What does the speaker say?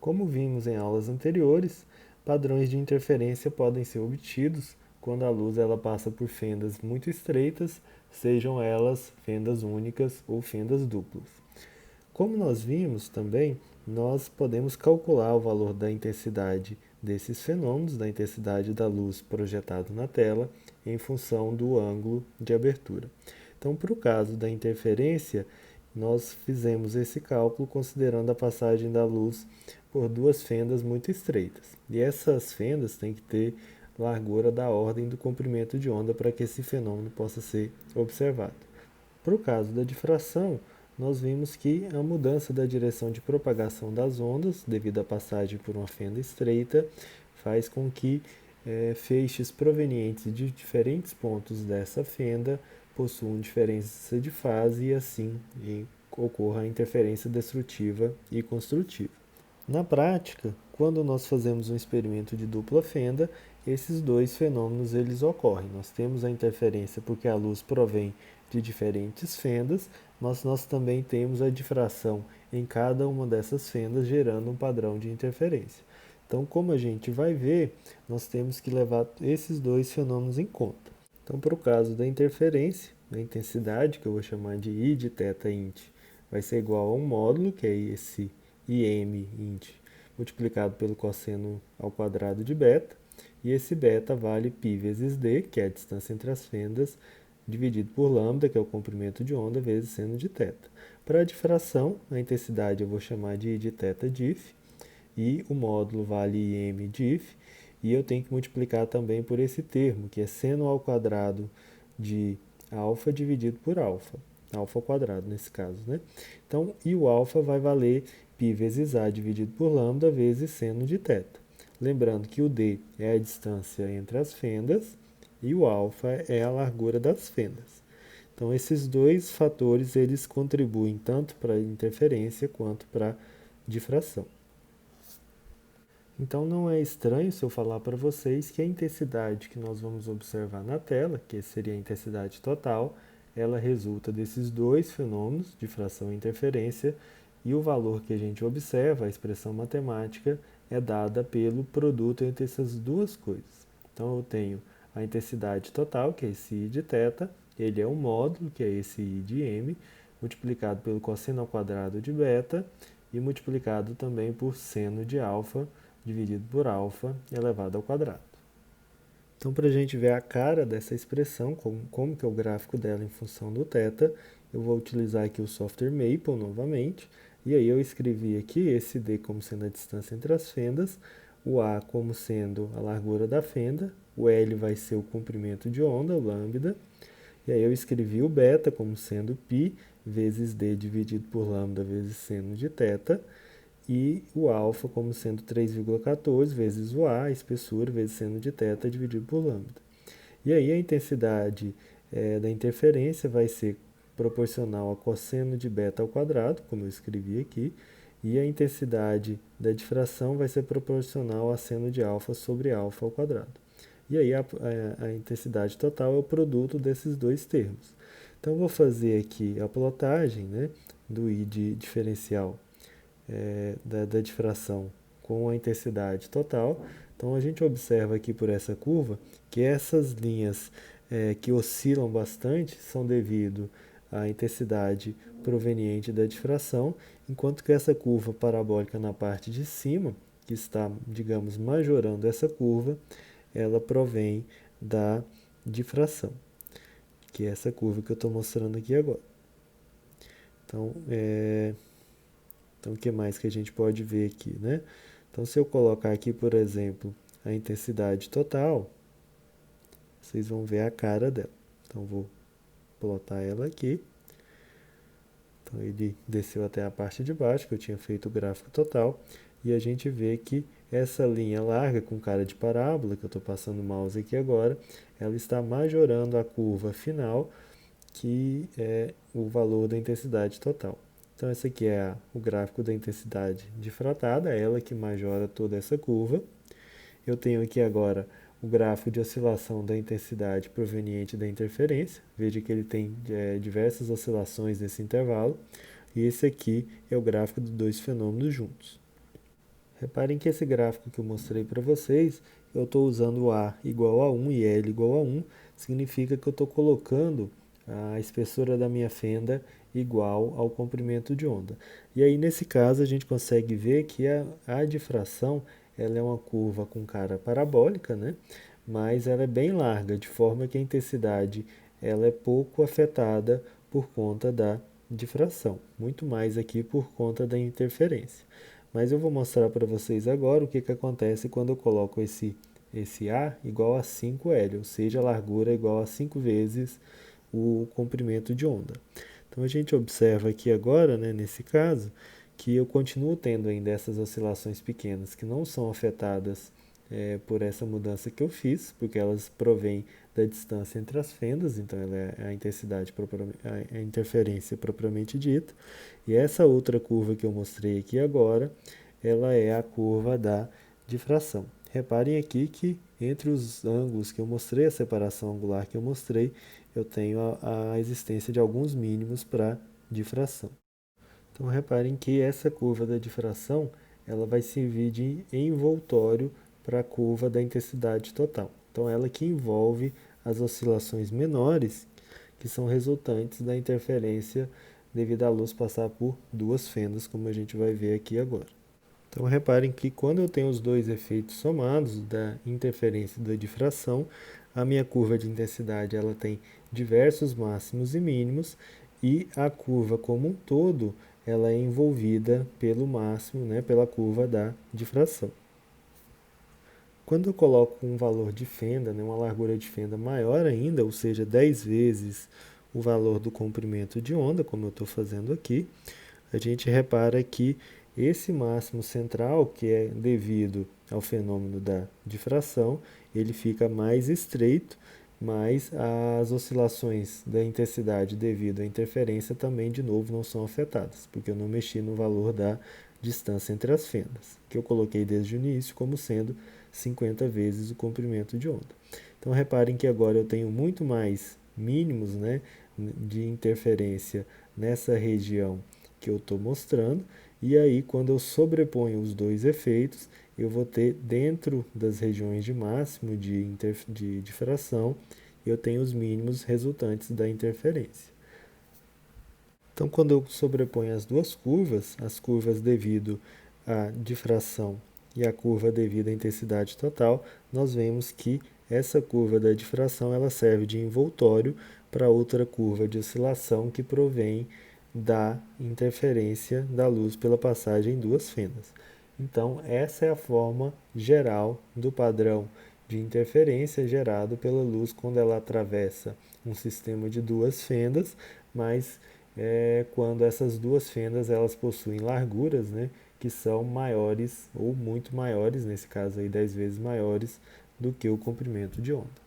Como vimos em aulas anteriores, padrões de interferência podem ser obtidos quando a luz ela passa por fendas muito estreitas, sejam elas fendas únicas ou fendas duplas. Como nós vimos também, nós podemos calcular o valor da intensidade desses fenômenos, da intensidade da luz projetada na tela, em função do ângulo de abertura. Então, para o caso da interferência, nós fizemos esse cálculo considerando a passagem da luz por duas fendas muito estreitas. E essas fendas têm que ter largura da ordem do comprimento de onda para que esse fenômeno possa ser observado. Para o caso da difração, nós vimos que a mudança da direção de propagação das ondas, devido à passagem por uma fenda estreita, faz com que feixes provenientes de diferentes pontos dessa fenda possuam diferença de fase e assim ocorra a interferência destrutiva e construtiva. Na prática, quando nós fazemos um experimento de dupla fenda, esses dois fenômenos eles ocorrem. Nós temos a interferência porque a luz provém de diferentes fendas, mas nós também temos a difração em cada uma dessas fendas, gerando um padrão de interferência. Então, como a gente vai ver, nós temos que levar esses dois fenômenos em conta. Então, para o caso da interferência, a intensidade, que eu vou chamar de I de θ int, vai ser igual a um módulo, que é esse Im int, multiplicado pelo cosseno ao quadrado de beta, e esse beta vale π vezes d, que é a distância entre as fendas, dividido por lambda, que é o comprimento de onda, vezes seno de θ. Para a difração, a intensidade eu vou chamar de I de θ diff, e o módulo vale Im diff, e eu tenho que multiplicar também por esse termo, que é seno ao quadrado de alfa dividido por alfa ao quadrado nesse caso, né? Então, e o alfa vai valer π vezes a dividido por lambda vezes seno de θ. Lembrando que o d é a distância entre as fendas e o alfa é a largura das fendas. Então, esses dois fatores eles contribuem tanto para a interferência quanto para a difração. Então, não é estranho se eu falar para vocês que a intensidade que nós vamos observar na tela, que seria a intensidade total, ela resulta desses dois fenômenos, difração e interferência, e o valor que a gente observa, a expressão matemática, é dada pelo produto entre essas duas coisas. Então, eu tenho a intensidade total, que é esse I de θ, ele é um módulo, que é esse I de m, multiplicado pelo cosseno ao quadrado de beta, e multiplicado também por seno de alfa, dividido por alfa elevado ao quadrado. Então, para a gente ver a cara dessa expressão, como que é o gráfico dela em função do θ, eu vou utilizar aqui o software Maple novamente, e aí eu escrevi aqui esse d como sendo a distância entre as fendas, o a como sendo a largura da fenda, o L vai ser o comprimento de onda, o lambda, e aí eu escrevi o beta como sendo π vezes d dividido por lambda vezes seno de θ, e o alfa como sendo 3,14 vezes o A, espessura, vezes seno de θ dividido por lambda. E aí a intensidade da interferência vai ser proporcional a cosseno de beta ao quadrado, como eu escrevi aqui, e a intensidade da difração vai ser proporcional a seno de alfa sobre alfa ao quadrado. E aí a intensidade total é o produto desses dois termos. Então, eu vou fazer aqui a plotagem, né, do I de diferencial da difração com a intensidade total. Então, a gente observa aqui por essa curva que essas linhas que oscilam bastante são devido à intensidade proveniente da difração, enquanto que essa curva parabólica na parte de cima, que está, digamos, majorando essa curva, ela provém da difração, que é essa curva que eu estou mostrando aqui agora. Então, o que mais que a gente pode ver aqui, né? Então, se eu colocar aqui, por exemplo, a intensidade total, vocês vão ver a cara dela. Então, vou plotar ela aqui. Então, ele desceu até a parte de baixo, que eu tinha feito o gráfico total, e a gente vê que essa linha larga com cara de parábola, que eu estou passando o mouse aqui agora, ela está majorando a curva final, que é o valor da intensidade total. Então, esse aqui é o gráfico da intensidade difratada, ela que majora toda essa curva. Eu tenho aqui agora o gráfico de oscilação da intensidade proveniente da interferência. Veja que ele tem diversas oscilações nesse intervalo. E esse aqui é o gráfico dos dois fenômenos juntos. Reparem que esse gráfico que eu mostrei para vocês, eu estou usando A igual a 1 e L igual a 1, significa que eu estou colocando a espessura da minha fenda igual ao comprimento de onda. E aí, nesse caso, a gente consegue ver que a difração ela é uma curva com cara parabólica, né? Mas ela é bem larga, de forma que a intensidade ela é pouco afetada por conta da difração, muito mais aqui por conta da interferência. Mas eu vou mostrar para vocês agora o que acontece quando eu coloco esse A igual a 5L, ou seja, a largura igual a 5 vezes o comprimento de onda. Então a gente observa aqui agora, né, nesse caso, que eu continuo tendo ainda essas oscilações pequenas que não são afetadas por essa mudança que eu fiz, porque elas provêm da distância entre as fendas, então ela é a intensidade, a interferência propriamente dita. E essa outra curva que eu mostrei aqui agora, ela é a curva da difração. Reparem aqui que entre os ângulos que eu mostrei, a separação angular que eu mostrei, eu tenho a existência de alguns mínimos para difração. Então reparem que essa curva da difração ela vai servir de envoltório para a curva da intensidade total. Então ela que envolve as oscilações menores que são resultantes da interferência devido à luz passar por duas fendas, como a gente vai ver aqui agora. Então reparem que quando eu tenho os dois efeitos somados da interferência e da difração, a minha curva de intensidade ela tem diversos máximos e mínimos e a curva como um todo ela é envolvida pelo máximo, né, pela curva da difração. Quando eu coloco um valor de fenda, né, uma largura de fenda maior ainda, ou seja, 10 vezes o valor do comprimento de onda, como eu estou fazendo aqui, a gente repara que esse máximo central, que é devido ao fenômeno da difração, ele fica mais estreito, mas as oscilações da intensidade devido à interferência também, de novo, não são afetadas, porque eu não mexi no valor da distância entre as fendas, que eu coloquei desde o início como sendo 50 vezes o comprimento de onda. Então reparem que agora eu tenho muito mais mínimos, né, de interferência nessa região que eu estou mostrando, e aí quando eu sobreponho os dois efeitos, eu vou ter dentro das regiões de máximo de difração, eu tenho os mínimos resultantes da interferência. Então quando eu sobreponho as curvas devido à difração e a curva devido à intensidade total, nós vemos que essa curva da difração ela serve de envoltório para outra curva de oscilação que provém da interferência da luz pela passagem em duas fendas. Então, essa é a forma geral do padrão de interferência gerado pela luz quando ela atravessa um sistema de duas fendas, mas quando essas duas fendas elas possuem larguras, né, que são maiores ou muito maiores, nesse caso aí 10 vezes maiores do que o comprimento de onda.